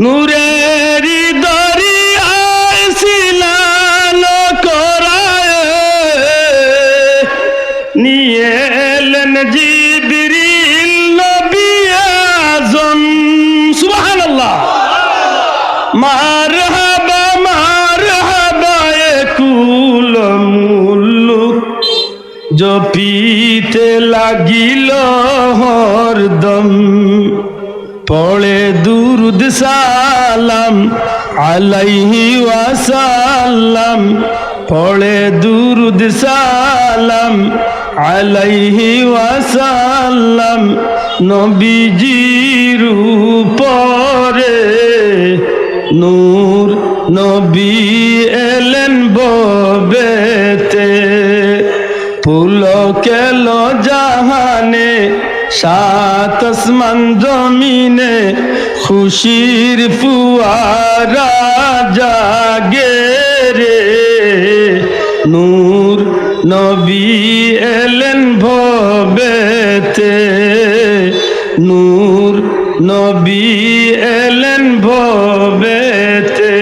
নূরের দরিয়ায় স্নান করায় নিয়ে এলেন জিবরিল নবী আযম। সুবহানাল্লাহ। মারহাবা মারহাবা এ কুল মুল্লুক জপিতে লাগিল হরদম। পড়ে দুরুদ সালাম আলাইহি ওয়াসাল্লাম, পড়ে দুরুদ সালাম আলাইহি ওয়াসাল্লাম। নবীজির উপরে নূর নবী এলেন ববেতে। পুলকেল জাহানে সাত আসমান জমিনে খুশির ফুয়ারা জাগে রে। নূর নবী এলেন ভবেতে, নূর নবী এলেন ভবেতে।